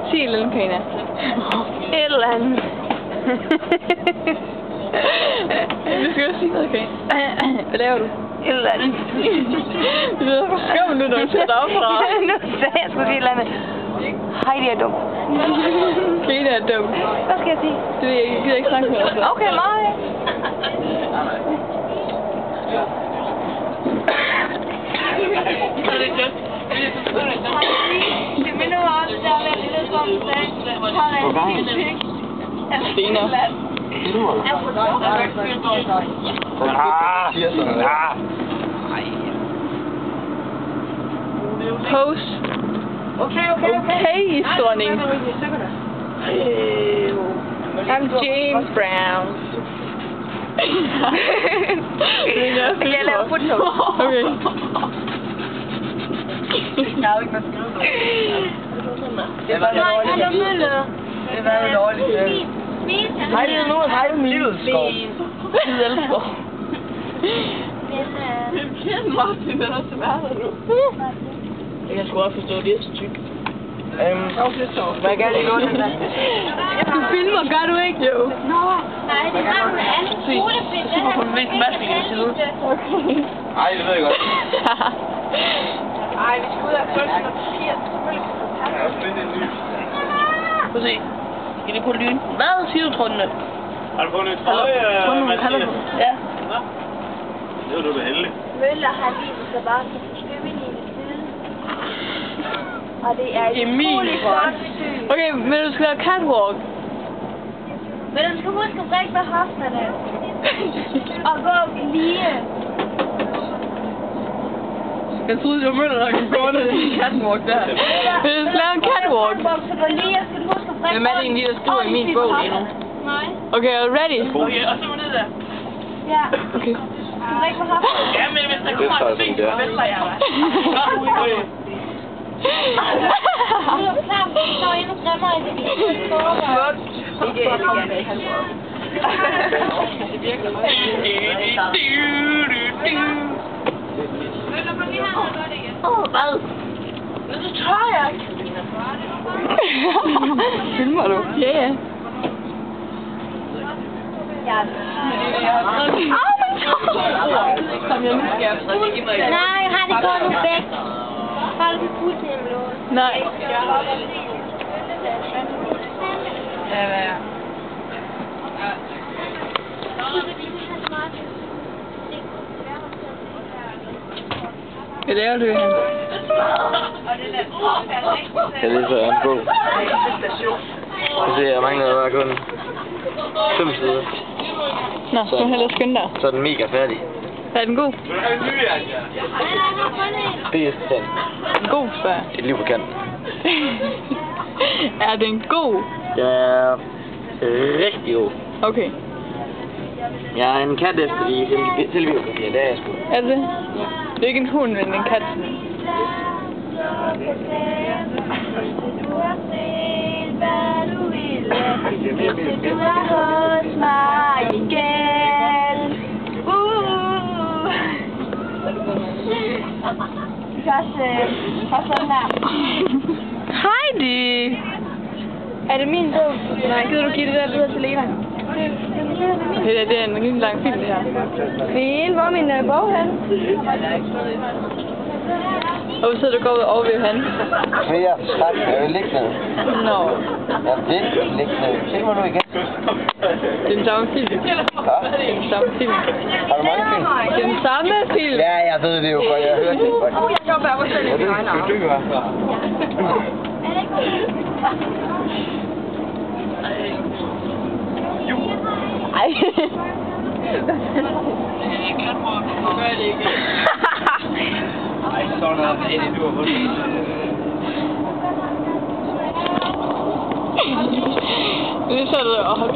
Sig et eller andet, Karina. Et eller andet. Du skal jo sige noget, Karina. Hvad laver du? Et eller andet. Det lyder for skønt nu, når du sætter op fra. Nu sagde jeg sgu sige et eller andet. Heidi er dum. Karina er dum. Hvad skal jeg sige? Det ved jeg ikke. Jeg gider ikke snakke med dig. Okay, mig. Det minder mig om det der med, at det er som du sagde. Stener. Pose. Okay, dronning. I'm James Brown. Okay, jeg laver footnote. Okay. Jeg har jo ikke noget skrevet. Det var dårligt. Hej, det er nu. Hej, det er Middelskov. Middelskov. Martin, den er så værd nu. Jeg kan sgu også forstå, det er så tyk. Hvad jeg gerne låne den der? Du filmer, gør du ikke? Jo. Nej, det har en anden skolefilm. Så får hun vist en masse i side. Okay. Ej, det ved jeg godt. Ej, vi skal ud og følge noget papir. Selvfølgelig skal du passe. Jeg har fundet en ny. Prøv at se. Skal det på lyn? Hvad siger du, Trunde? Har du fundet en trøje, Mathias? Ja. Nå. Det var du da heldig. Møller har lige så bare så forskellige side. Og det er et utroligt flot syn. Okay, men du skal lave catwalk. Men du skal huske at brække med hofterne. Og gå lige. Jeg troede, det var Møller, der kunne gå ned i catwalk der. Men du skal lave en catwalk. Så gå lige, og skal du huske at brække. Hvem er det egentlig, der skriver i min bog lige nu? Nej. Okay, er du ready? Okay, og så ned der. Ja. Okay. Du brækker med hofterne. Ja, men hvis der kommer en ting, så vælter jeg dig. Du er klar, så er endnu grimmere i det. Flot. Ikke elegant. Hvad? Men så tør jeg ikke. Filmer du? Ja, ja. Ja. Nej, har det godt nu væk. Har du det fuldstændig låst? Nej. Ja, hvad er? Hvad laver du, Johan? Jeg læser en bog. Jeg mangler bare kun 5 sider. Nå, så må du hellere skynde dig. Så er den mega færdig. Er den god? Det er den. God, spørger jeg. Et liv på kanten. Er den god? Jeg er rigtig god. Okay. Jeg er en kat efter de selvbiografier, det er jeg sgu. Er det det? Det er ikke en hund, men en kat. Du er hos mig igen. Først sådan her. Heidi! Er det min bog? Nej, gider du give det der videre til Lena? Okay, det er en rigtig lang film, det her. Fint, hvor er min bog hen? Og så sidder du går over ved han. Flere stræk, jeg vil ligge ned. Nå. Jeg vil ligge ned. Se mig nu igen. Det er den samme film. Hvad? Det er den samme film. Har du mange film? Det er den samme film. Ja, jeg ved det jo godt. Jeg har hørt det godt. Jeg kan bare fortælle Jeg ved, du dykker. Ej. Ej, sådan noget. Det du har vundet. Det er sådan, at holde